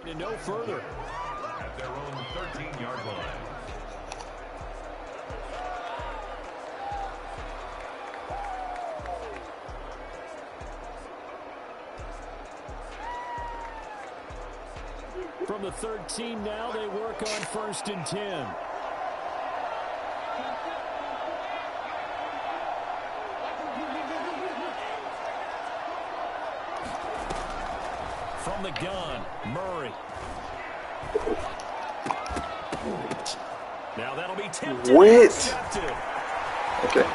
And no further. At their own 13-yard line. From the 13 now, they work on 1st and 10. From the gun, Murray. Now that'll be tipped. What? Okay.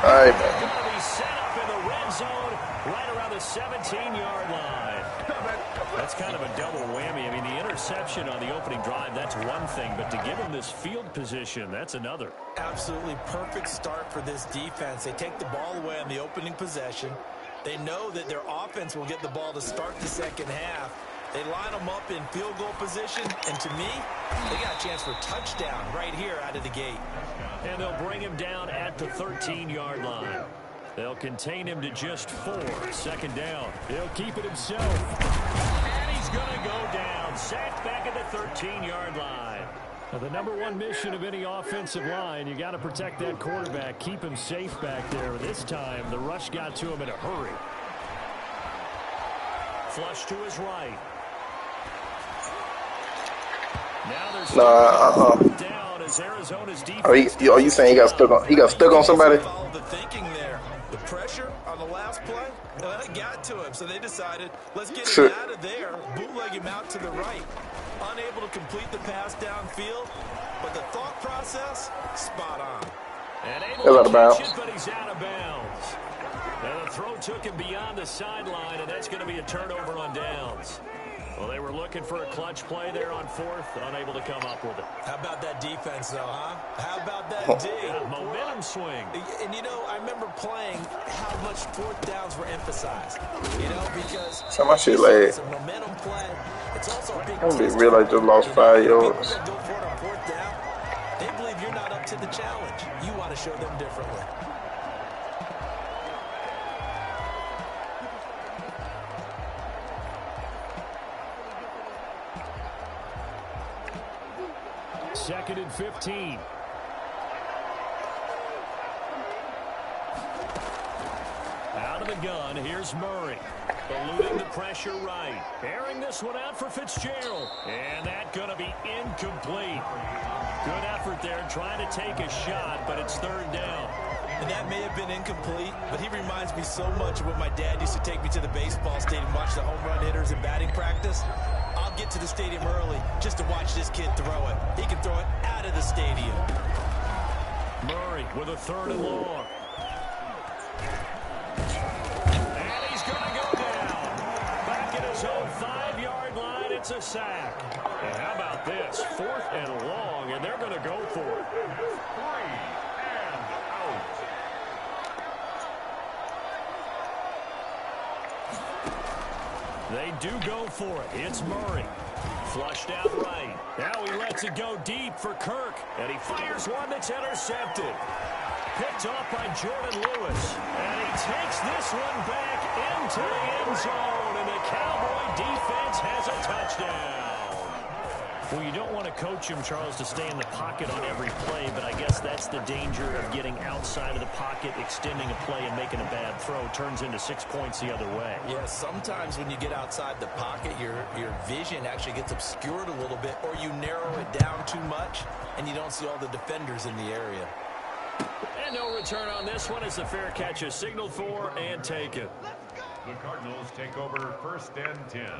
All right, man. Going to be set up in the red zone right around the 17-yard line. That's kind of a double whammy. I mean, the interception on the opening drive, that's one thing, but to give him this field position, that's another. Absolutely perfect start for this defense. They take the ball away on the opening possession. They know that their offense will get the ball to start the second half. They line them up in field goal position, and to me, they got a chance for a touchdown right here out of the gate. And they'll bring him down at the 13-yard line. They'll contain him to just 4. 2nd down. He'll keep it himself. And he's going to go down. Sacked back at the 13-yard line. Now, the #1 mission of any offensive line, you got to protect that quarterback, keep him safe back there. This time, the rush got to him in a hurry. Flush to his right. Now there's down as Arizona's defense. Are you saying he got stuck on somebody? Follow the thinking there. The pressure on the last play, it got to him, so they decided, let's get him out of there, bootleg him out to the right. Unable to complete the pass downfield, but the thought process, spot on. And able to catch it, but he's out of bounds. And the throw took him beyond the sideline, and that's going to be a turnover on downs. Well, they were looking for a clutch play there on 4th, unable to come up with it. How about that defense, though, huh? How about that D? Momentum swing. And, you know, I remember playing how much 4th downs were emphasized, you know, because so my shit like, it's a momentum play. It's also a big I didn't realize they lost 5 yards. Go for it on 4th down. They believe you're not up to the challenge. You want to show them differently. Second and 15. Out of the gun, here's Murray. Eluding the pressure right. Airing this one out for Fitzgerald. And that's going to be incomplete. Good effort there trying to take a shot, but it's 3rd down. And that may have been incomplete, but he reminds me so much of when my dad used to take me to the baseball stadium, watch the home run hitters in batting practice. I'll get to the stadium early just to watch this kid throw it. He can throw it out of the stadium. Murray with a 3rd and long. And he's going to go down. Back at his own 5-yard line, it's a sack. And how about this? 4th and long, and they're going to go for it. 3 and out. They do go for it. It's Murray. Flushed out right. Now he lets it go deep for Kirk. And he fires one that's intercepted. Picked off by Jordan Lewis. And he takes this one back into the end zone. And the Cowboy defense has a touchdown. Well, you don't want to coach him, Charles, to stay in the pocket on every play, but I guess that's the danger of getting outside of the pocket, extending a play, and making a bad throw. Turns into 6 points the other way. Yeah, sometimes when you get outside the pocket, your vision actually gets obscured a little bit, or you narrow it down too much, and you don't see all the defenders in the area. And no return on this one as the fair catch is signaled for and taken. The Cardinals take over 1st and 10.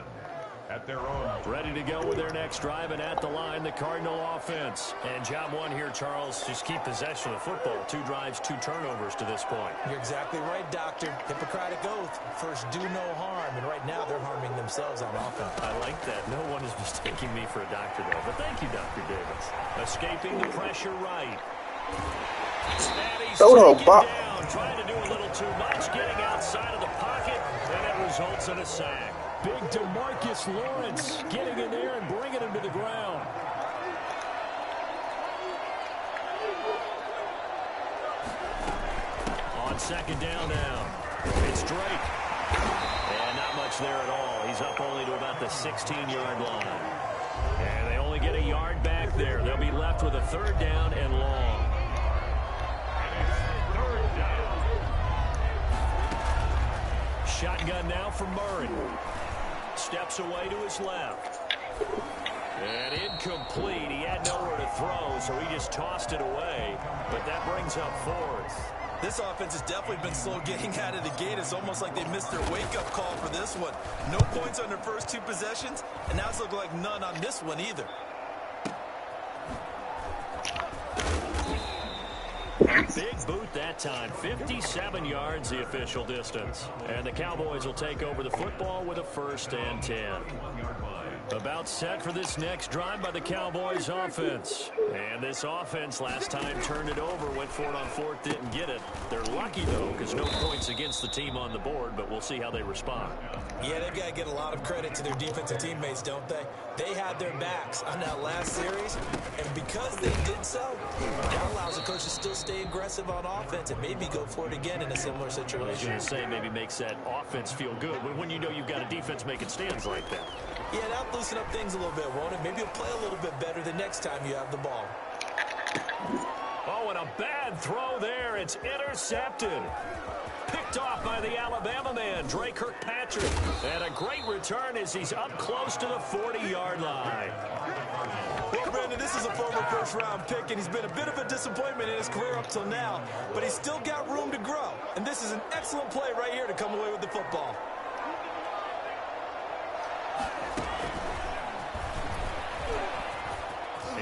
At their own. Ready to go with their next drive, and at the line, the Cardinal offense. And job 1 here, Charles, just keep possession of the football. 2 drives, 2 turnovers to this point. You're exactly right, Doctor. Hippocratic oath. First, do no harm. And right now, they're harming themselves on offense. I like that. No one is mistaking me for a doctor, though. But thank you, Dr. Davis. Escaping the pressure right. And he's taken down, trying to do a little too much, getting outside of the pocket, and it results in a sack. Big DeMarcus Lawrence getting in there and bringing him to the ground. On 2nd down now, it's Drake. And now Not much there at all. He's up only to about the 16-yard line. And they only get a yard back there. They'll be left with a 3rd down and long. Shotgun now for Murray. Steps away to his left. And incomplete. He had nowhere to throw, so he just tossed it away. But that brings up 4th. This offense has definitely been slow getting out of the gate. It's almost like they missed their wake-up call for this one. No points on their first 2 possessions, and now it's looking like none on this one either. Big boot that time. 57 yards the official distance. And the Cowboys will take over the football with a 1st and 10. About set for this next drive by the Cowboys offense. And this offense last time turned it over, went for it on 4th, didn't get it. They're lucky, though, because no points against the team on the board, but we'll see how they respond. Yeah, they've got to get a lot of credit to their defensive teammates, don't they? They had their backs on that last series, and because they did so, that allows the coach to still stay aggressive on offense and maybe go for it again in a similar situation. I was going to say maybe makes that offense feel good when you know you've got a defense making stands like that. Yeah, that'll loosen up things a little bit, won't it? Maybe you'll play a little bit better the next time you have the ball. Oh, and a bad throw there. It's intercepted. Picked off by the Alabama man, Drake Kirkpatrick. And a great return as he's up close to the 40-yard line. Well, Brandon, this is a former first-round pick, and he's been a bit of a disappointment in his career up till now. But he's still got room to grow. And this is an excellent play right here to come away with the football.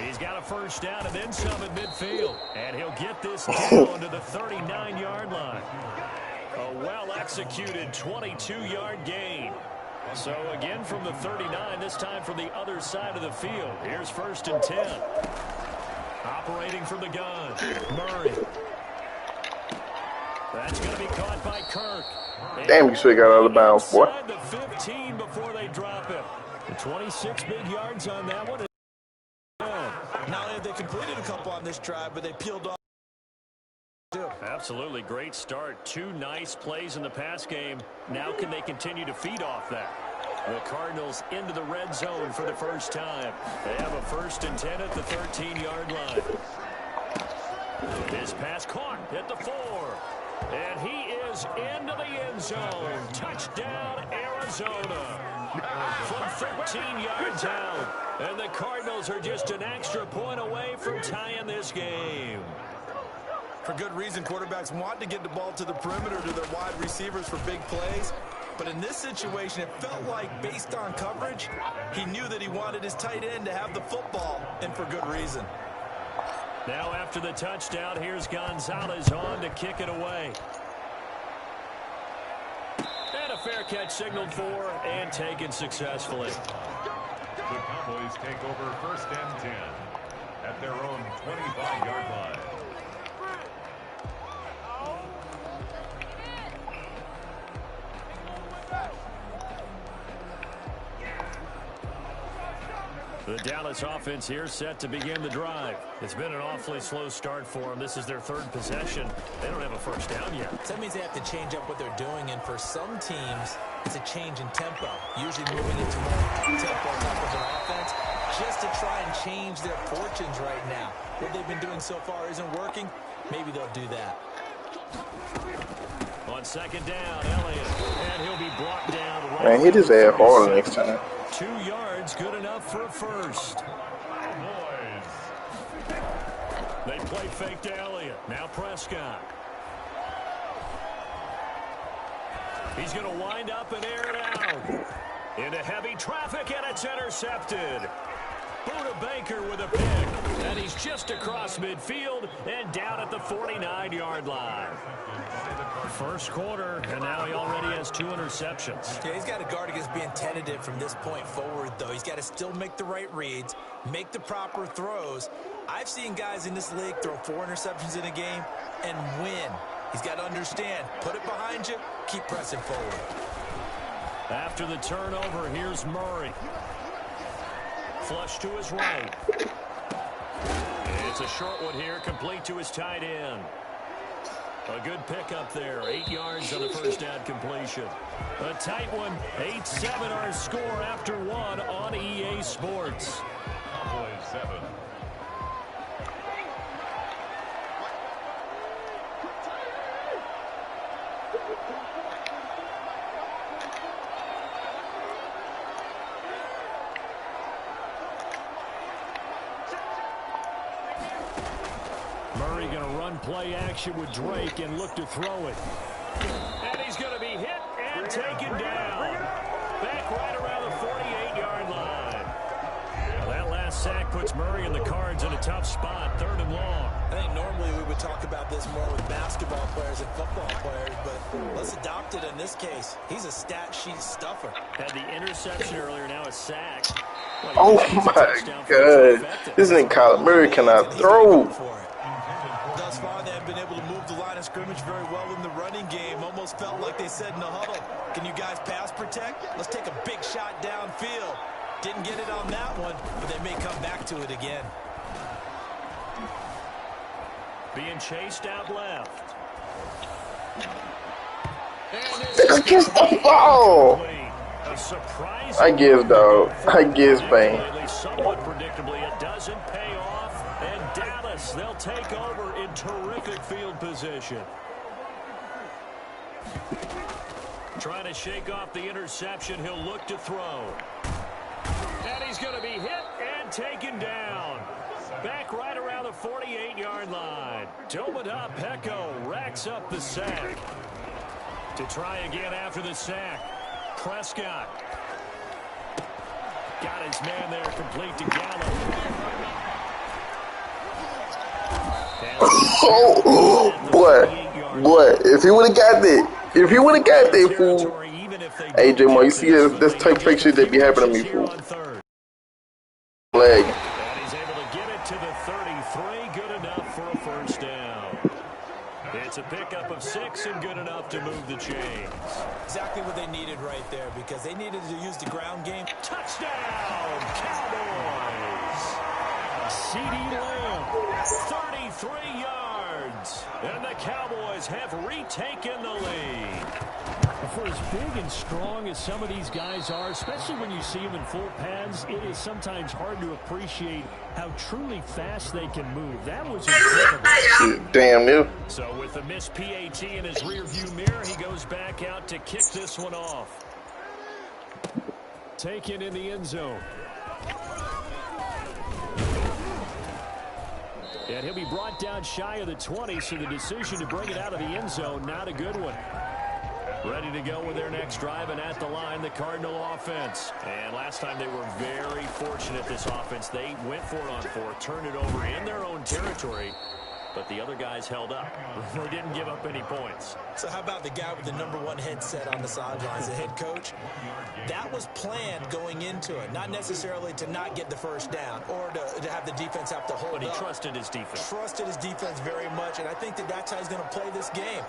He's got a 1st down and then some at midfield. And he'll get this down to the 39-yard line. A well-executed 22-yard gain. So again from the 39, this time from the other side of the field. Here's 1st and 10. Operating from the gun, Murray. That's going to be caught by Kirk. Damn, you should have got out of bounds, boy. The 15 before they drop him. The 26 big yards on that one. Not only have they completed a couple on this drive, but they peeled off. Absolutely great start. 2 nice plays in the pass game. Now can they continue to feed off that? The Cardinals into the red zone for the first time. They have a 1st and 10 at the 13-yard line. His pass caught at the 4. And he is into the end zone. Touchdown, Arizona. From 13 yards out. And the Cardinals are just an extra point away from tying this game. For good reason, quarterbacks want to get the ball to the perimeter to their wide receivers for big plays. But in this situation, it felt like, based on coverage, he knew that he wanted his tight end to have the football, and for good reason. Now after the touchdown, here's Gonzalez on to kick it away. And a fair catch signaled for and taken successfully. The Cowboys take over 1st and 10 at their own 25-yard line. The Dallas offense here set to begin the drive. It's been an awfully slow start for them. This is their 3rd possession. They don't have a 1st down yet. That means they have to change up what they're doing, and for some teams, it's a change in tempo. Usually moving into more tempo type of an offense just to try and change their fortunes right now. What they've been doing so far isn't working. Maybe they'll do that. On 2nd down, Elliott. And he'll be brought down. Right. Man, hit his ass harder next time. 2 yards, good enough for a 1st. They play fake to Elliott. Now Prescott. He's going to wind up and air it out. Into heavy traffic, and it's intercepted. Buda Baker with a pick. And he's just across midfield and down at the 49-yard line. 1st quarter, and now he already has 2 interceptions. Yeah, he's got to guard against being tentative from this point forward, though. He's got to still make the right reads, make the proper throws. I've seen guys in this league throw 4 interceptions in a game and win. He's got to understand, put it behind you, keep pressing forward. After the turnover, here's Murray. Flush to his right. It's a short one here, complete to his tight end. A good pickup there. 8 yards on the first down completion. A tight one. 8-7 our score after one on EA Sports. Cowboys 7. Murray going to run play action with Drake and look to throw it. And he's going to be hit and taken down. Back right around the 48-yard line. Well, that last sack puts Murray and the Cards in a tough spot, 3rd and long. I think normally we would talk about this more with basketball players and football players, but let's adopt it in this case. He's a stat sheet stuffer. Had the interception earlier, now a sack. Oh my God. This nigga Kyler Murray cannot throw. Thus far, they have been able to move the line of scrimmage very well in the running game. Almost felt like they said in the huddle, can you guys pass protect? Let's take a big shot downfield. Didn't get it on that one, but they may come back to it again. Being chased out left. Kiss the ball. I guess, dog. I guess, Bane. Somewhat predictably, it doesn't pay off. And Dallas, they'll take over in terrific field position. Trying to shake off the interception. He'll look to throw. And he's going to be hit and taken down. Back right around the 48-yard line. Domada Pecco racks up the sack. To try again after the sack. Prescott. Got his man there, complete to Gallup. Oh, boy, if he would have got that, fool. Hey, J-Mo, you see this type of shit that be happening to me, fool. Leg. And he's able to get it to the 33, good enough for a first down. It's a pickup of 6 and good enough to move the chains. Exactly what they needed right there, because they needed to use the ground game. Touchdown, Cowboys! CeeDee Lamb, 33 yards. And the Cowboys have retaken the lead. For as big and strong as some of these guys are, especially when you see them in full pads, it is sometimes hard to appreciate how truly fast they can move. That was incredible. Damn near. So with the missed PAT in his rearview mirror, he goes back out to kick this one off. Taken in the end zone. And he'll be brought down shy of the 20, so the decision to bring it out of the end zone, not a good one. Ready to go with their next drive, and at the line, the Cardinal offense. And last time they were very fortunate, this offense. They went for it on 4, turned it over in their own territory, but the other guys held up. They didn't give up any points. So how about the guy with the #1 headset on the sidelines, the head coach? That was planned going into it, not necessarily to not get the first down or to have the defense have to hold up. But he trusted his defense. Trusted his defense very much, and I think that's how he's going to play this game.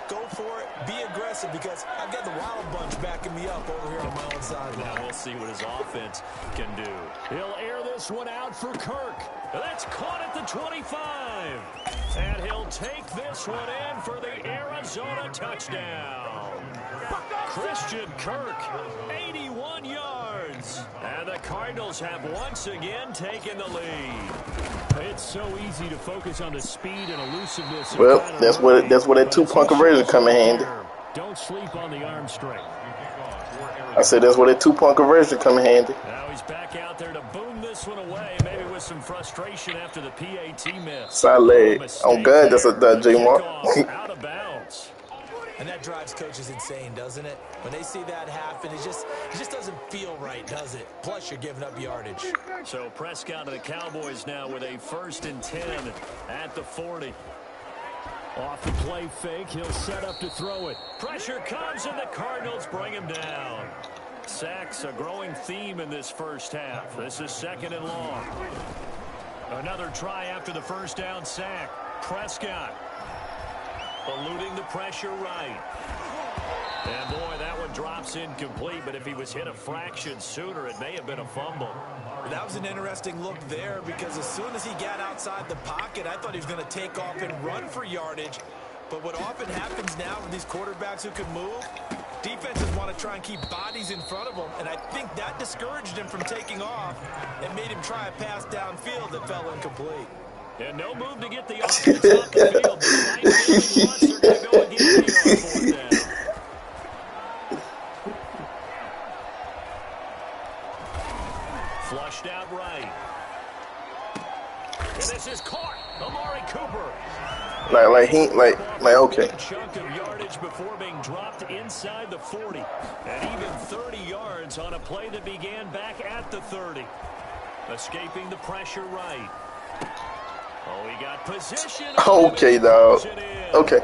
Go for it, be aggressive, because I've got the Wild Bunch backing me up over here on my own sideline. Now we'll see what his offense can do. He'll air this one out for Kirk. That's caught at the 25. And he'll take this one in for the Arizona touchdown. Christian Kirk, 81 yards. And the Cardinals have once again taken the lead. It's so easy to focus on the speed and elusiveness. Well, that's where that 2-point conversion come in handy. Don't sleep on the arm strength. I said that's where that 2-point conversion come in handy. Now he's back out there to boom this one away, maybe with some frustration after the PAT miss. Side leg. Oh, God, that's a J-Mark. Out of bounds. And that drives coaches insane, doesn't it? When they see that happen, it just doesn't feel right, does it? Plus, you're giving up yardage. So Prescott and the Cowboys now with a 1st and 10 at the 40. Off the play fake, he'll set up to throw it. Pressure comes, and the Cardinals bring him down. Sacks a growing theme in this first half. This is 2nd and long. Another try after the first down sack. Prescott eluding the pressure right. And boy, that one drops incomplete, but if he was hit a fraction sooner, it may have been a fumble. That was an interesting look there, because as soon as he got outside the pocket, I thought he was going to take off and run for yardage. But what often happens now with these quarterbacks who can move, defenses want to try and keep bodies in front of them, and I think that discouraged him from taking off and made him try a pass downfield that fell incomplete. And no move to get the offense off the field. Despite failing once, they're going to go again here on fourth down. Flushed out right. And this is caught. Amari Cooper. Okay. A chunk of yardage before being dropped inside the 40. And even 30 yards on a play that began back at the 30. Escaping the pressure right. Oh, he got position. Okay, dog. Okay.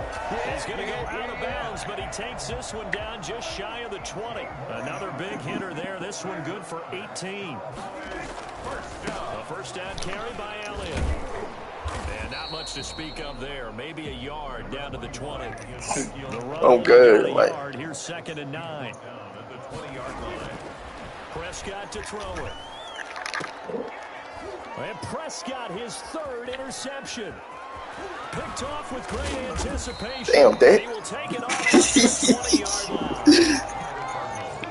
He's going to go out of bounds, but he takes this one down just shy of the 20. Another big hitter there. This one good for 18. A first down carry by Elliott. And not much to speak of there. Maybe a yard down to the 20. Oh, good. Yard. Here's 2nd and 9. Prescott to throw it. And Prescott, his 3rd interception. Picked off with great anticipation. Damn, Dad. He will take it off the 20-yard line.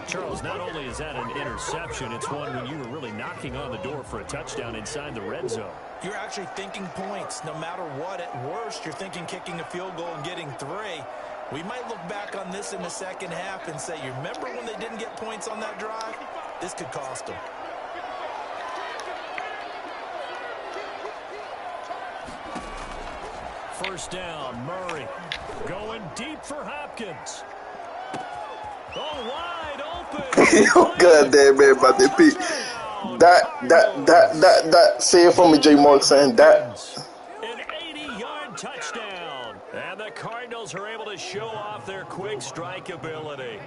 Charles, not only is that an interception, it's one when you were really knocking on the door for a touchdown inside the red zone. You're actually thinking points. No matter what, at worst, you're thinking kicking a field goal and getting 3. We might look back on this in the second half and say, you remember when they didn't get points on that drive? This could cost them. First down, Murray going deep for Hopkins. Oh, wide open. Oh, God damn, man, about that pick. That. Say it for me, J. Mark, saying that. An 80-yard touchdown. And the Cardinals are able to show off their quick strike ability.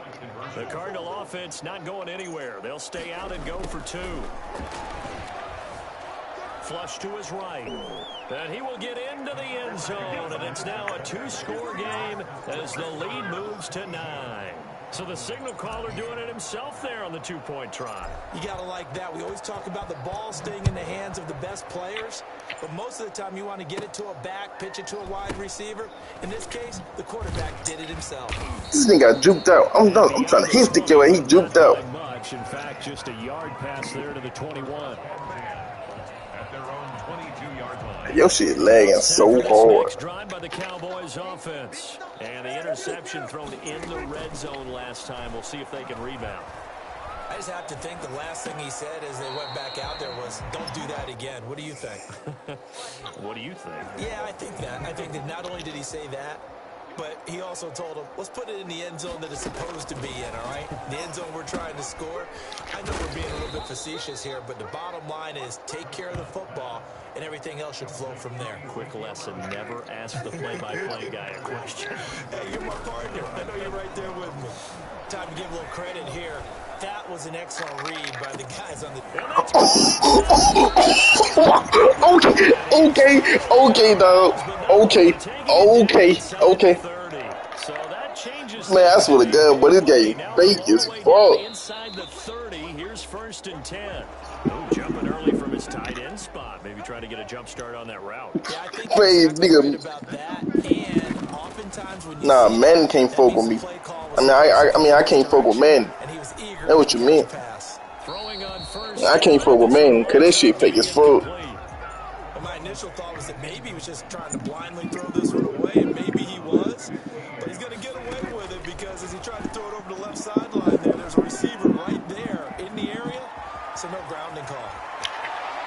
The Cardinal offense not going anywhere. They'll stay out and go for 2. Flush to his right. And he will get into the end zone. And it's now a 2-score game as the lead moves to 9. So the signal caller doing it himself there on the 2-point try. You got to like that. We always talk about the ball staying in the hands of the best players. But most of the time you want to get it to a back, pitch it to a wide receiver. In this case, the quarterback did it himself. This thing got juked out. I'm trying to hit stick your way. He juked out. Much. In fact, just a yard pass there to the 21. Your shit lagging so hard. Drive by the Cowboys offense. And the interception thrown in the red zone last time. We'll see if they can rebound. I just have to think the last thing he said as they went back out there was, don't do that again. What do you think? What do you think? Yeah, I think that. I think that not only did he say that, but he also told him, let's put it in the end zone that it's supposed to be in, all right? The end zone we're trying to score. I know we're being a little bit facetious here, but the bottom line is take care of the football, and everything else should flow from there. Quick lesson, never ask the play-by-play guy a question. Hey, you're my partner. I know you're right there with me. Time to give a little credit here. That was an excellent read by the guys on the... Okay, dog. Okay. Man, I swear to God, but this game fake as fuck. Inside the 30, here's 1st and 10. Oh, jumping early from his tight end spot. Maybe try to get a jump start on that route. Yeah, I think nigga. about that. And oftentimes when you Madden can't fuck with me. I can't fuck with Madden. That's what you mean. I can't fuck with Madden, because that shit fake as fuck. My initial thought was that maybe he was just trying to blindly throw this one away, and maybe he was. But he's going to get away with it because as he tried to throw it over the left sideline there's a receiver right there in the area. So no grounding call.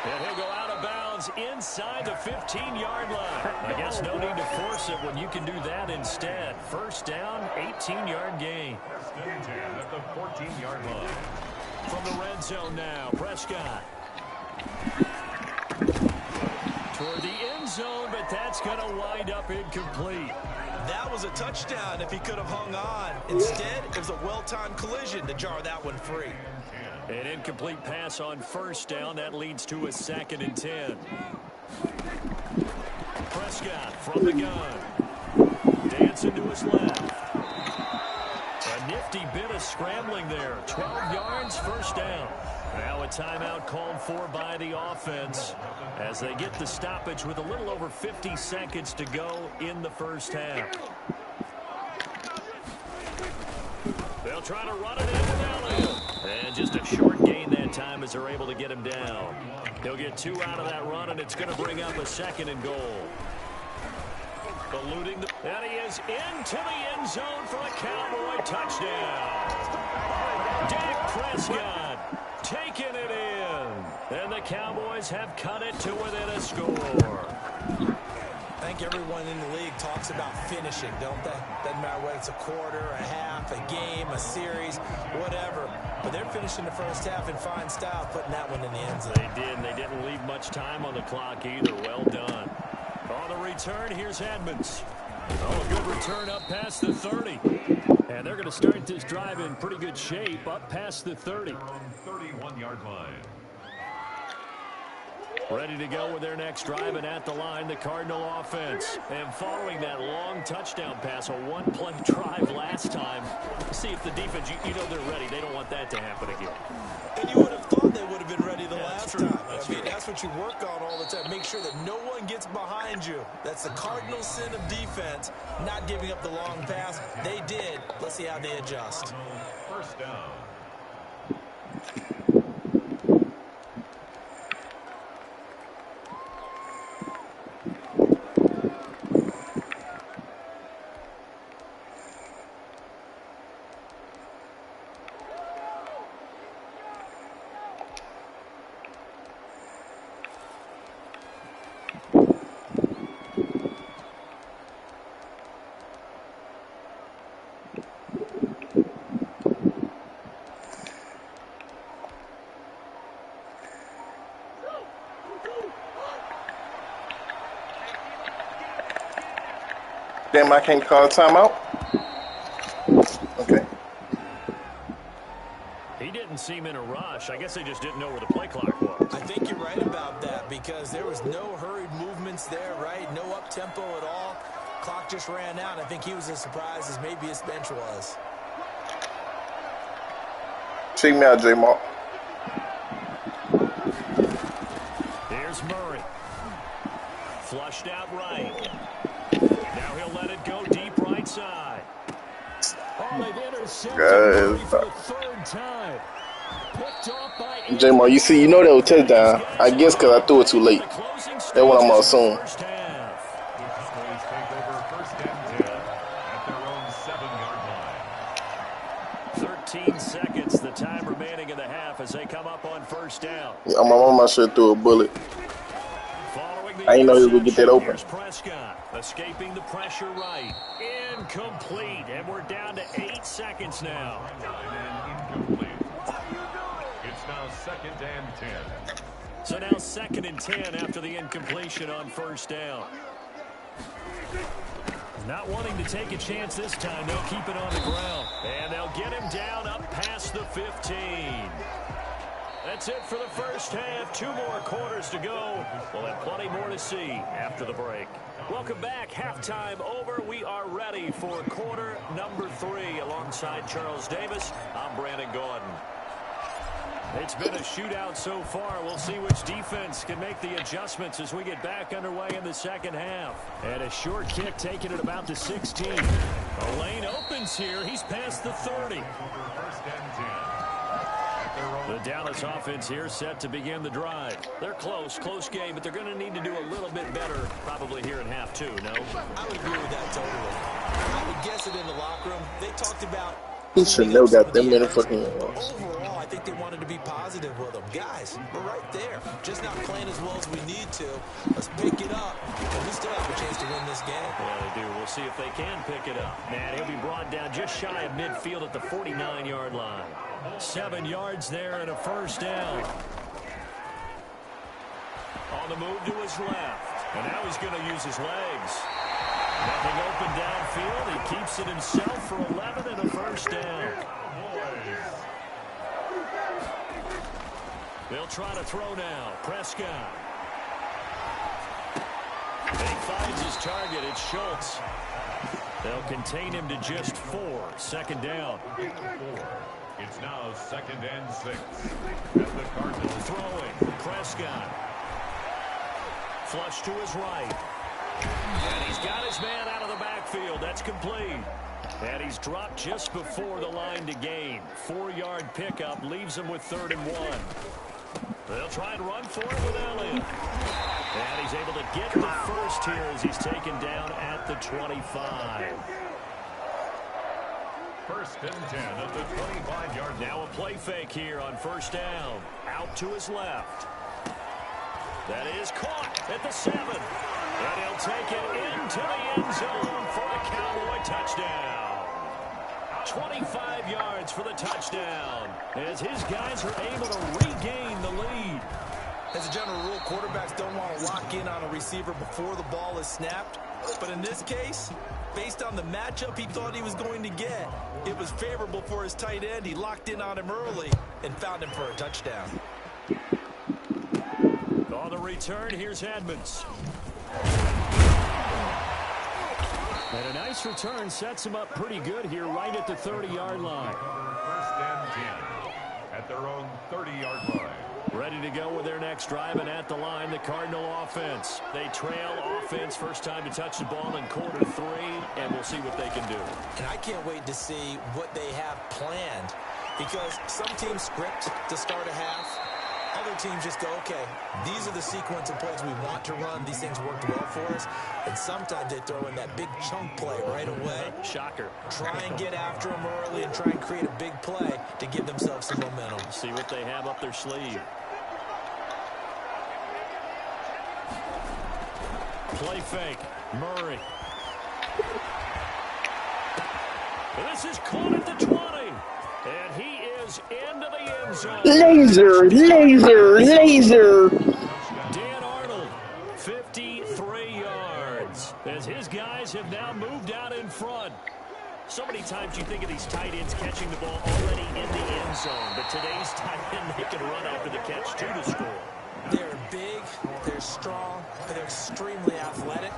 And he'll go out of bounds inside the 15-yard line. I guess no need to force it when you can do that instead. First down, 18-yard gain. At the 14-yard line. From the red zone now, Prescott. Toward the end zone, but that's going to wind up incomplete. That was a touchdown if he could have hung on. Instead, it was a well-timed collision to jar that one free. An incomplete pass on first down. That leads to a 2nd and 10. Prescott from the gun. Dancing to his left. A nifty bit of scrambling there. 12 yards, first down. Now a timeout called for by the offense as they get the stoppage with a little over 50 seconds to go in the first half. They'll try to run it in with alley-oop. And just a short gain that time as they're able to get him down. He'll get 2 out of that run, and it's going to bring up a 2nd and goal. Eluding the... And he is into the end zone for a Cowboy touchdown. Dak Prescott taking it in. And the Cowboys have cut it to within a score. I think everyone in the league talks about finishing, don't they? Doesn't matter whether it's a quarter, a half, a game, a series, whatever. But they're finishing the first half in fine style, putting that one in the end zone. They did, and they didn't leave much time on the clock either. Well done. On the return, here's Edmonds. Oh, a good return up past the 30. And they're going to start this drive in pretty good shape up past the 30. 31-yard line. Ready to go with their next drive, and at the line, the Cardinal offense. And following that long touchdown pass, a one-play drive last time, see if the defense, you know they're ready. They don't want that to happen again. And you would have thought they would have been ready the last time. I mean, that's what you work on all the time. Make sure that no one gets behind you. That's the cardinal sin of defense, not giving up the long pass. They did. Let's see how they adjust. First down. Damn, I can't call a timeout? Okay. He didn't seem in a rush. I guess they just didn't know where the play clock was. I think you're right about that because there was no hurried movements there, right? No up-tempo at all. Clock just ran out. I think he was as surprised as maybe his bench was. Check me out, J-Mark. Here's Murray. Flushed out right. Now he'll let it go deep right side. Oh, they've intercepted Murray for the 3rd time. Picked off by J-Mark, you see, you know that was touchdown. I guess because I threw it too late. That's what I'm going to assume. Seconds, the time remaining in the half as they come up on first down. Yeah, my mama should have threw a bullet. I didn't know he was going to get that open. Prescott escaping the pressure right. Incomplete. And we're down to 8 seconds now. Incomplete. It's now 2nd and 10. So now 2nd and 10 after the incompletion on first down. Not wanting to take a chance this time. They'll keep it on the ground. And they'll get him down up past the 15. That's it for the first half. 2 more quarters to go. We'll have plenty more to see after the break. Welcome back. Halftime over. We are ready for quarter number 3. Alongside Charles Davis, I'm Brandon Gordon. It's been a shootout so far. We'll see which defense can make the adjustments as we get back underway in the second half. And a short kick taken at about the 16. A lane opens here. He's past the 30. The Dallas offense here set to begin the drive. They're close game, but they're going to need to do a little bit better probably here in half 2, no? I would agree with that totally. I would guess it in the locker room. They talked about... He should never got them many fucking... Overall, I think they wanted to be positive with them. Guys, we're right there. Just not playing as well as we need to. Let's pick it up. And we still have a chance to win this game. Yeah, they do. We'll see if they can pick it up. Man, he'll be brought down just shy of midfield at the 49-yard line. 7 yards there and a first down. On the move to his left. And now he's going to use his legs. Nothing open downfield. He keeps it himself for 11 and a first down. They'll try to throw now. Prescott. And he finds his target. It's Schultz. They'll contain him to just 4. 2nd down. It's now 2nd and 6. As the Cardinals throwing. Prescott. Flush to his right. And he's got his man out of the backfield. That's complete. And he's dropped just before the line to gain. 4-yard pickup leaves him with 3rd and 1. They'll try and run for it with Elliott. And he's able to get the first here as he's taken down at the 25. 1st and 10 at the 25-yard line. Now a play fake here on 1st down. Out to his left. That is caught at the 7. And he'll take it into the end zone for a Cowboy touchdown. 25 yards for the touchdown as his guys are able to regain the lead. As a general rule, quarterbacks don't want to lock in on a receiver before the ball is snapped. But in this case, based on the matchup he thought he was going to get, it was favorable for his tight end. He locked in on him early and found him for a touchdown. On the return, here's Edmonds. And a nice return sets him up pretty good here right at the 30-yard line. 1st and 10 at their own 30-yard line. Ready to go with their next drive, and at the line, the Cardinal offense. They trail offense, first time to touch the ball in quarter 3, and we'll see what they can do. And I can't wait to see what they have planned, because some teams script to start a half. Other teams just go, okay, these are the sequence of plays we want to run. These things worked well for us. And sometimes they throw in that big chunk play right away. Shocker. Try and get after them early and try and create a big play to give themselves some momentum. See what they have up their sleeve. Play fake. Murray. This is caught at the 20. And he is into the end zone. Laser. Dan Arnold, 53 yards. As his guys have now moved out in front. So many times you think of these tight ends catching the ball already in the end zone. But today's tight end, they can run after the catch, too, to score. They're big, they're strong, they're extremely athletic,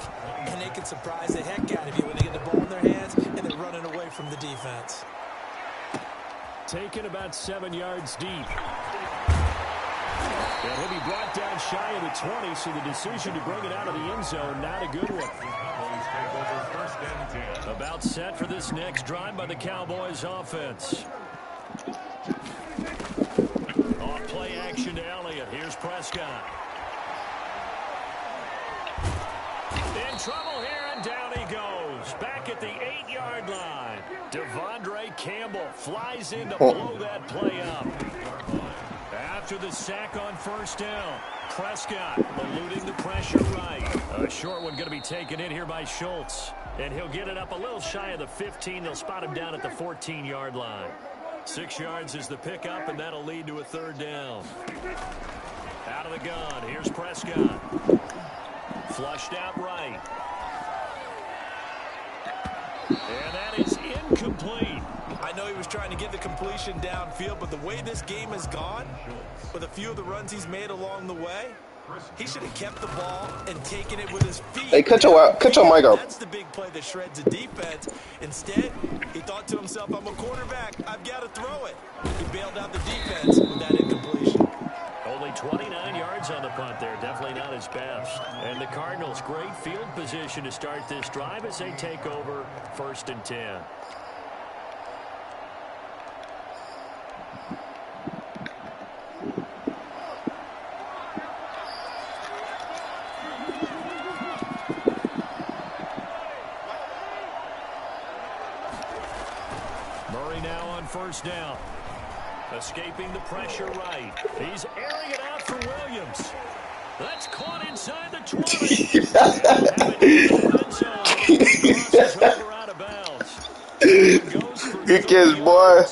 and they can surprise the heck out of you when they get the ball in their hands and they're running away from the defense. Taken about 7 yards deep. And he'll be brought down shy of the 20, so the decision to bring it out of the end zone, not a good one. About set for this next drive by the Cowboys offense. Off play action to Elliott. Here's Prescott. In trouble here, and down he goes. Back at the 8-yard line. Devondre Campbell flies in to blow that play up. After the sack on 1st down, Prescott eluding the pressure right. A short one going to be taken in here by Schultz. And he'll get it up a little shy of the 15. They'll spot him down at the 14-yard line. 6 yards is the pickup, and that'll lead to a 3rd down. Out of the gun, here's Prescott. Flushed out right. And that is incomplete. I know he was trying to get the completion downfield, but the way this game has gone, with a few of the runs he's made along the way, he should have kept the ball and taken it with his feet. Hey, cut your mic off. That's the big play that shreds the defense. Instead, he thought to himself, I'm a quarterback. I've got to throw it. He bailed out the defense with that incompletion. Only 29 yards on the punt there. Definitely not his best. And the Cardinals, great field position to start this drive as they take over 1st and 10. Murray now on 1st down. Escaping the pressure right. He's airing it out for Williams. That's caught inside the 20. Crosses over out of bounds. Good kiss, boy.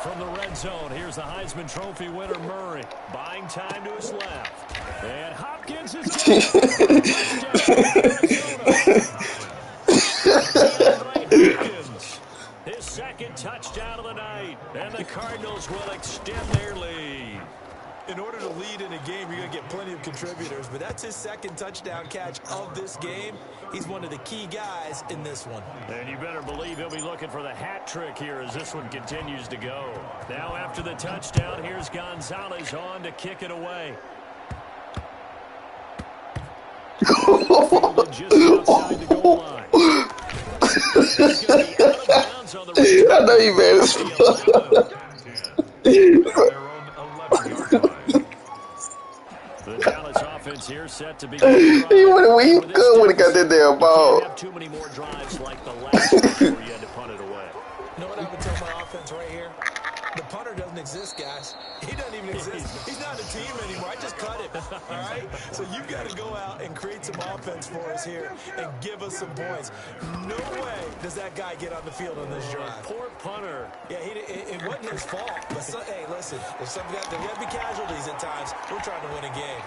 From the red zone, here's the Heisman Trophy winner, Murray. Buying time to his left. And Hopkins is Hopkins, his 2nd touchdown of the night, and the Cardinals will extend their lead. in order to lead in a game, you're going to get plenty of contributors, but that's his second touchdown catch of this game. He's one of the key guys in this one. And you better believe he'll be looking for the hat trick here as this one continues to go. Now after the touchdown, here's Gonzalez on to kick it away. Just outside the goal line. He's going to be out of bounds on the return. I know you mad as fuck. The Dallas offense here set to begin. He would have got that damn ball. You can't have too many more drives like the last one where you had to punt it away. You know what I would tell my offense right here? The punter doesn't exist, guys. He doesn't even exist. He's not a team anymore. I just cut him, all right? So you've got to go out and create some offense for us here and give us some points. No way does that guy get on the field on this drive. Poor punter. Yeah, it wasn't his fault. But hey, listen, if some guys, there got to be casualties at times. We're trying to win a game.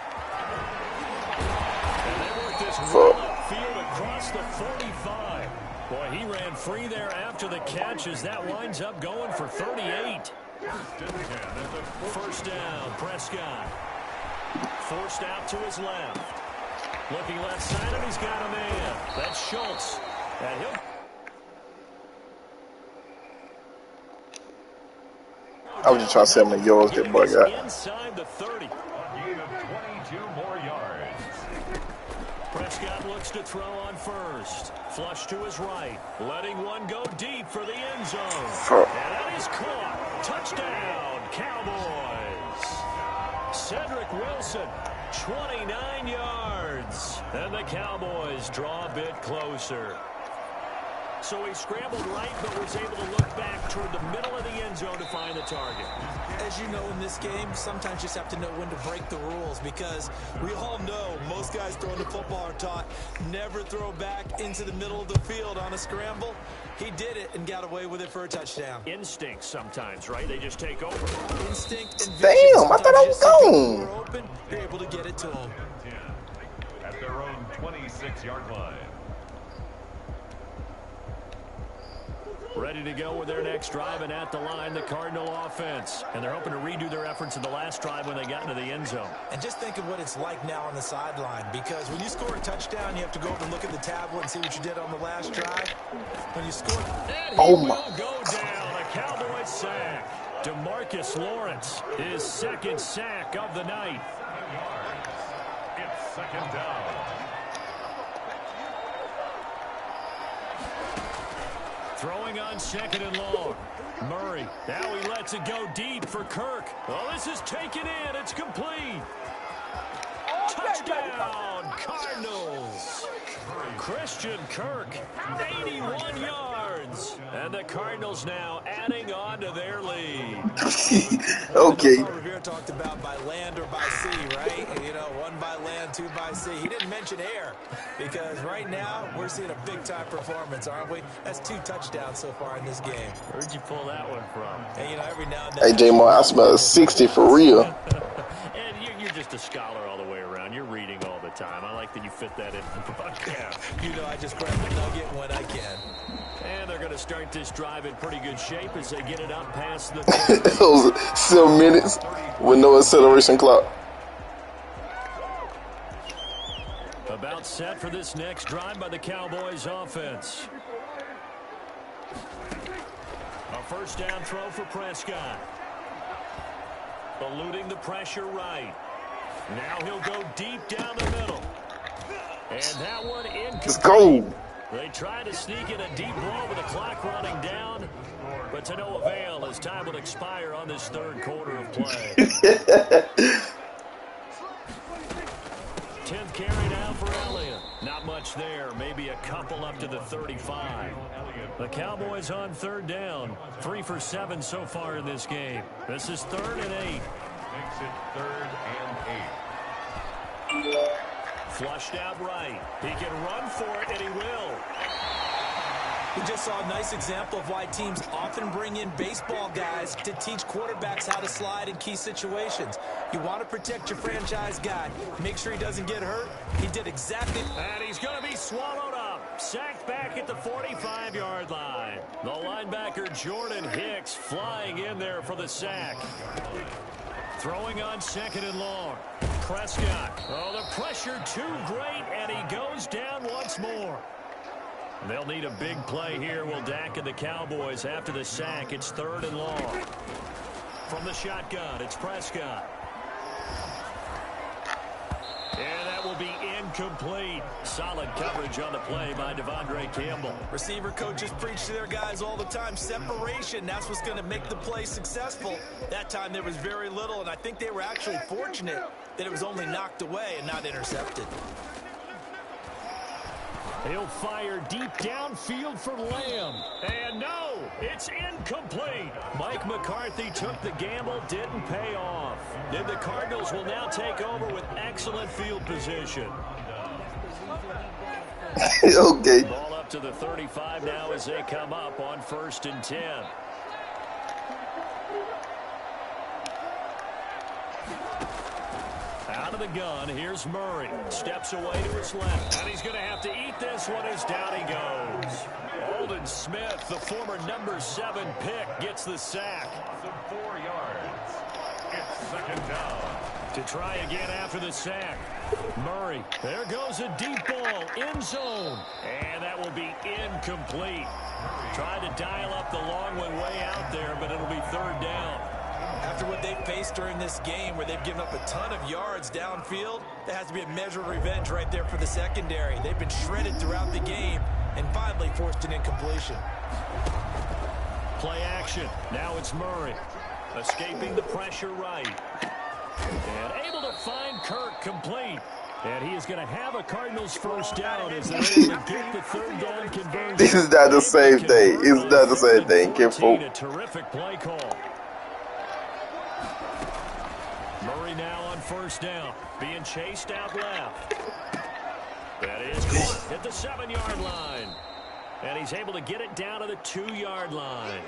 And they work this well upfield across the 45. Boy, he ran free there after the catch as that winds up going for 38. First down, Prescott. Forced out to his left. Looking left side, and he's got a man. That's Schultz. And he'll... I was just trying to see how many yards that boy got. Inside the 30. A gain of 22 more yards. Prescott looks to throw on first. Flush to his right. Letting one go deep for the end zone. And that is caught. Touchdown, Cowboys. Cedric Wilson, 29 yards. And the Cowboys draw a bit closer. So he scrambled right, but was able to look back toward the middle of the end zone to find the target. As you know, in this game, sometimes you just have to know when to break the rules, because we all know most guys throwing the football are taught never throw back into the middle of the field on a scramble. He did it and got away with it for a touchdown. Instinct sometimes, right? They just take over. Instinct and vision. Damn, I thought I was gone. Open, you're able to get it to him. At their own 26-yard line. Ready to go with their next drive, and at the line, the Cardinal offense. And they're hoping to redo their efforts in the last drive when they got into the end zone. And just think of what it's like now on the sideline, because when you score a touchdown, you have to go over and look at the tablet and see what you did on the last drive. When you score... And he will go down. A Cowboy sack. DeMarcus Lawrence, his second sack of the night. It's second down. Throwing on second and long. Murray. Now he lets it go deep for Kirk. Well, this is taken in. It's complete. Touchdown, Cardinals. Christian Kirk, 81 yards. And the Cardinals now adding on to their lead. Okay. Rivera talked about by land or by sea, right? You know, one by land, two by sea. He didn't mention air, because right now we're seeing a big-time performance, aren't we? That's 2 touchdowns so far in this game. Where'd you pull that one from? And, you know, every now and then... Hey, J-Mo, I smell a 60 for real. And you're just a scholar all the way around. You're reading all the time. I like that you fit that in the broadcast. You know, I just grab the nugget when I can. And they're going to start this drive in pretty good shape as they get it up past the... Those 7 minutes with no acceleration clock. About set for this next drive by the Cowboys offense. A first down throw for Prescott. Eluding the pressure right. Now he'll go deep down the middle. And that one incomplete. Let's go. They try to sneak in a deep ball with the clock running down, but to no avail as time will expire on this third quarter of play. 10th carry now for Elliott. Not much there. Maybe a couple up to the 35. The Cowboys on third down. 3 for 7 so far in this game. This is 3rd and 8. Makes it 3rd and 8. Flushed out right. He can run for it, and he will. We just saw a nice example of why teams often bring in baseball guys to teach quarterbacks how to slide in key situations. You want to protect your franchise guy. Make sure he doesn't get hurt. He did exactly. And he's going to be swallowed up. Sacked back at the 45-yard line. The linebacker, Jordan Hicks, flying in there for the sack. Throwing on 2nd and long. Prescott. Oh, the pressure too great, and he goes down once more. They'll need a big play here, will Dak and the Cowboys. After the sack, it's 3rd and long. From the shotgun, it's Prescott. And that will be incomplete. Solid coverage on the play by Devondre Campbell. Receiver coaches preach to their guys all the time. Separation, that's what's going to make the play successful. That time there was very little, and I think they were actually fortunate that it was only knocked away and not intercepted. He'll fire deep downfield for Lamb. And no, it's incomplete. Mike McCarthy took the gamble, didn't pay off. Then the Cardinals will now take over with excellent field position. Okay. Ball up to the 35 now as they come up on 1st and 10. Out of the gun, here's Murray. Steps away to his left. And he's going to have to eat this one as down he goes. Aldon Smith, the former number 7 pick, gets the sack. 4 yards. It's 2nd down. To try again after the sack. Murray, there goes a deep ball, end zone. And that will be incomplete. Tried to dial up the long one way out there, but it'll be 3rd down. After what they've faced during this game where they've given up a ton of yards downfield, there has to be a measure of revenge right there for the secondary. They've been shredded throughout the game and finally forced an incompletion. Play action. Now it's Murray. Escaping the pressure right. And able to find Kirk complete. And he is going to have a Cardinals 1st down as they're able to get the 3rd down conversion. This is not the same thing. It's not the same thing. A terrific play call. Murray now on 1st down, being chased out left. That is caught at the 7-yard line. And he's able to get it down to the 2-yard line.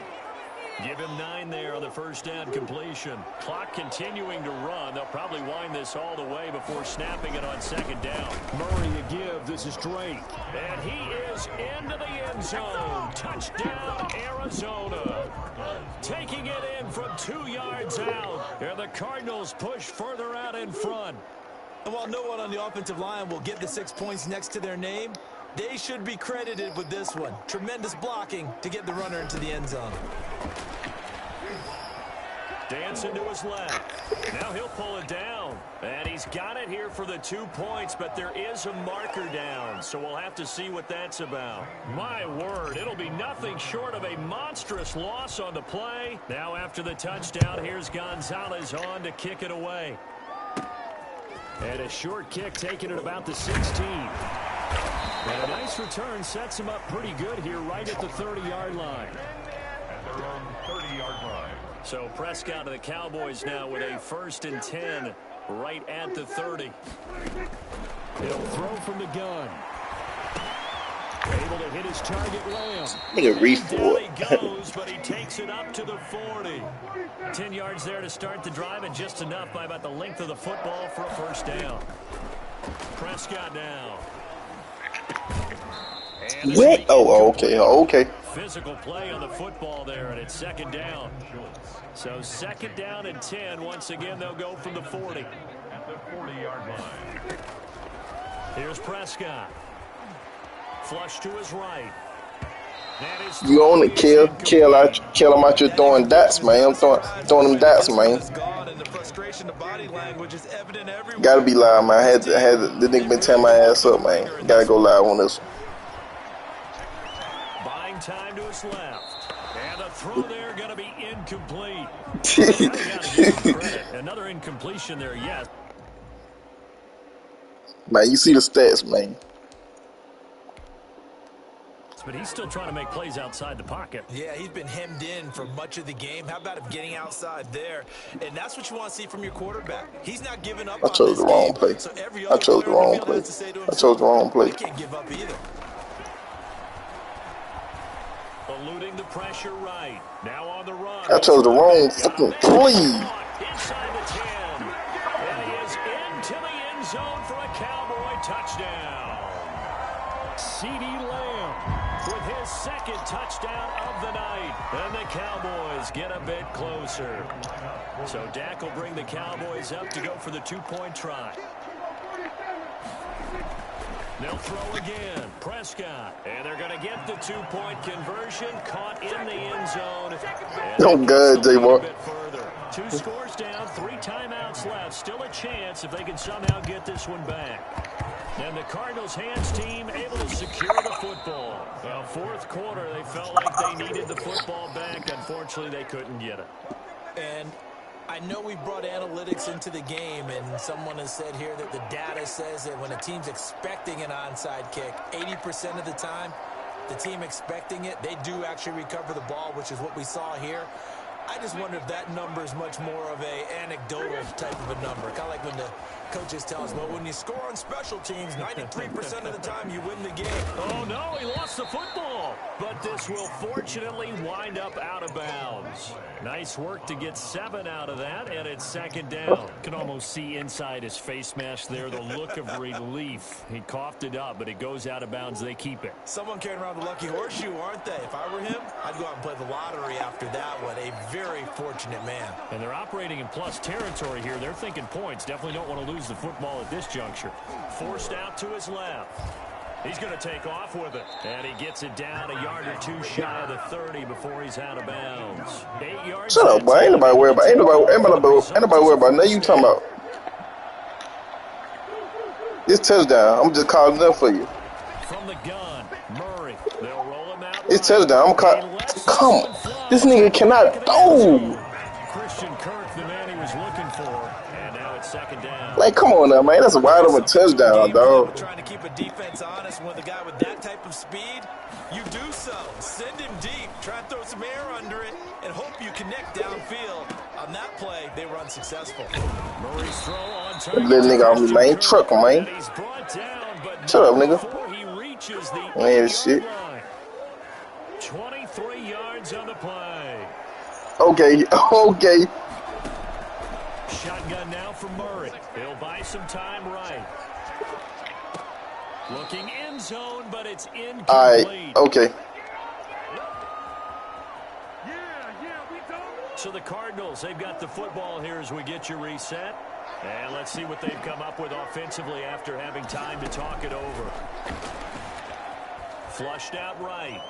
Give him 9 there on the 1st down completion. Clock continuing to run. They'll probably wind this all the way before snapping it on 2nd down. Murray to give. This is Drake. And he is into the end zone. Touchdown, Arizona. Taking it in from 2 yards out. And the Cardinals push further out in front. And while no one on the offensive line will get the 6 points next to their name, they should be credited with this one. Tremendous blocking to get the runner into the end zone. Dancing to his left. Now he'll pull it down. And he's got it here for the 2 points, but there is a marker down, so we'll have to see what that's about. My word, it'll be nothing short of a monstrous loss on the play. Now after the touchdown, here's Gonzalez on to kick it away. And a short kick taken at about the 16. And a nice return sets him up pretty good here right at the 30-yard line. At their own 30-yard line. So Prescott of the Cowboys now with a 1st and 10 right at the 30. He'll throw from the gun. Able to hit his target, Lamb. Nigga, reach for Down it. he goes, but he takes it up to the 40. 10 yards there to start the drive, and just enough by about the length of the football for a 1st down. Prescott now. What? Oh, okay. Okay. Physical play on the football there, and it's 2nd down. So 2nd down and 10. Once again, they'll go from the 40. At the 40-yard line. Here's Prescott. Flush to his right. You own it, kill him out. You're throwing dots, man. I'm throwing them dots, man. Gotta be live, man. I had the nigga been tearing my ass up, man. Gotta go live on this one. Buying time to his left. And the throw there going to be incomplete. Another incompletion there, yes. Man, you see the stats, man. But he's still trying to make plays outside the pocket. Yeah, he's been hemmed in for much of the game. How about him getting outside there? And that's what you want to see from your quarterback. He's not giving up. I chose the wrong play. I chose the wrong play. I chose the wrong play. He can't give up either. Eluding the pressure right. Now on the run. I chose the wrong fucking play. Inside the 10. And he is into the end zone for a Cowboy touchdown. CeeDee Lamb with his second touchdown of the night. And the Cowboys get a bit closer. So Dak will bring the Cowboys up to go for the two-point try. They'll throw again. Prescott. And they're going to get the two-point conversion. Caught in the end zone. Oh, good, J-Mark. 2 scores down, 3 timeouts left. Still a chance if they can somehow get this one back. And the Cardinals' hands team able to secure the football. Well, fourth quarter, they felt like they needed the football back. Unfortunately, they couldn't get it. And I know we brought analytics into the game, and someone has said here that the data says that when a team's expecting an onside kick, 80% of the time, the team expecting it, they do actually recover the ball, which is what we saw here. I just wonder if that number is much more of a anecdotal type of a number. Kind of like when the coaches tell us, well, when you score on special teams, 93% of the time you win the game. Oh, no, he lost the football. But this will fortunately wind up out of bounds. Nice work to get 7 out of that, and it's second down. Can almost see inside his face mask there the look of relief. He coughed it up, but it goes out of bounds. They keep it. Someone carrying around the lucky horseshoe, aren't they? If I were him, I'd go out and play the lottery after that one. A very fortunate man. And they're operating in plus territory here. They're thinking points. Definitely don't want to lose the football at this juncture. Forced out to his left. He's going to take off with it. And he gets it down a yard or 2 shy of the 30 before he's out of bounds. 8 yards. Shut up, boy. Ain't nobody worried about. Ain't nobody worried about nothing you talking about. This touchdown. I'm just calling it up for you. From the gun, Murray. They'll roll him out. It's touchdown. I'm calling. Come on. This nigga cannot throw. Christian Kirk, the man he was looking for. And now it's second down. Like, come on now, man. That's a wide open touchdown, dog. Trying to keep a defense honest with a guy with that type of speed, you do so. Send him deep. Try and throw some air under it and hope you connect downfield. On that play, they were unsuccessful. Murray's throw on target. Little nigga on me, man. Truck him, man. He's brought down, but shut up, nigga. before he reaches the man, shit. line. 23 yards on the play. Okay, okay. Shotgun now for Murray. He'll buy some time right. Looking end zone, but it's incomplete. All right, okay. So the Cardinals, they've got the football here as we get you reset. And let's see what they've come up with offensively after having time to talk it over. Flushed out right.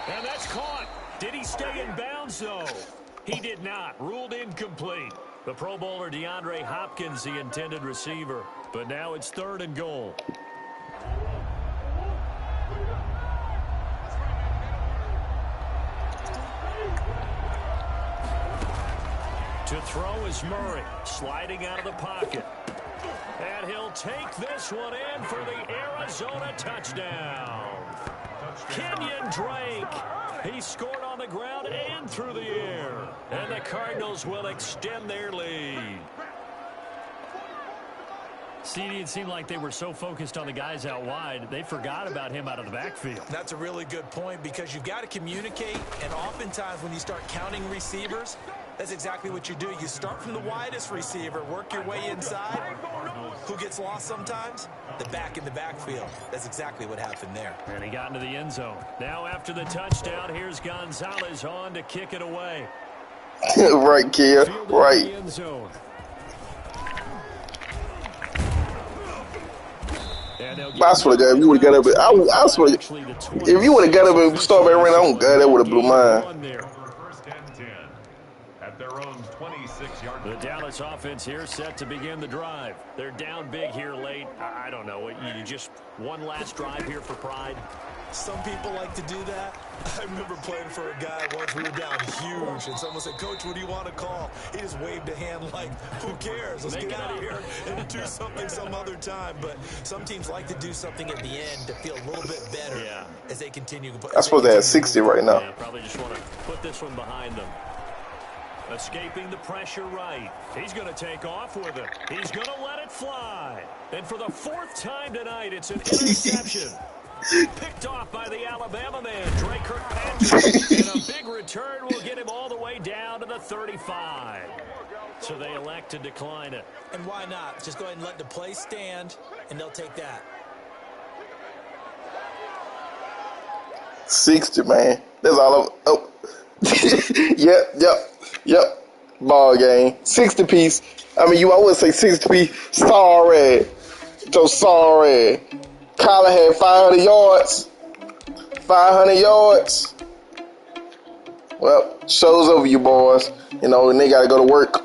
And that's caught. Did he stay in bounds, though? He did not. Ruled incomplete. The Pro Bowler DeAndre Hopkins, the intended receiver. But now it's 3rd and goal. To throw is Murray, sliding out of the pocket. And he'll take this one in for the Arizona touchdown. Kenyon Drake. He scored on the ground and through the air. And the Cardinals will extend their lead. CeeDee, it seemed like they were so focused on the guys out wide, they forgot about him out of the backfield. That's a really good point because you've got to communicate, and oftentimes when you start counting receivers, that's exactly what you do. You start from the widest receiver, work your way inside. Who gets lost sometimes? The back in the backfield. That's exactly what happened there. And he got into the end zone. Now after the touchdown, here's Gonzalez on to kick it away. Right, Kia. Right. End zone. I swear to God, if you would have got up, I swear, if you would have got up and started running, oh God, that would have blew mine. First and 10 at their own 26-yard line. The Dallas offense here set to begin the drive. They're down big here late. I don't know. You just one last drive here for pride. Some people like to do that. I remember playing for a guy once. We were down huge, and someone said, "Coach, what do you want to call?" He just waved a hand like, "Who cares? Let's get out of here and do something some other time." But some teams like to do something at the end to feel a little bit better as they continue. I suppose they have 60 right now. Yeah, probably just want to put this one behind them. Escaping the pressure right. He's going to take off with it. He's going to let it fly. And for the 4th time tonight, it's an interception. Picked off by the Alabama man, Drake Kirkpatrick. And a big return will get him all the way down to the 35. So they elect to decline it. And why not? Just go ahead and let the play stand, and they'll take that. 60, man. That's all of. Oh, yep. Ball game. 60 piece. I mean, I would say 60 piece. Sorry. So sorry. Kyler had 500 yards. 500 yards. Well, show's over, you boys. You know, and they got to go to work.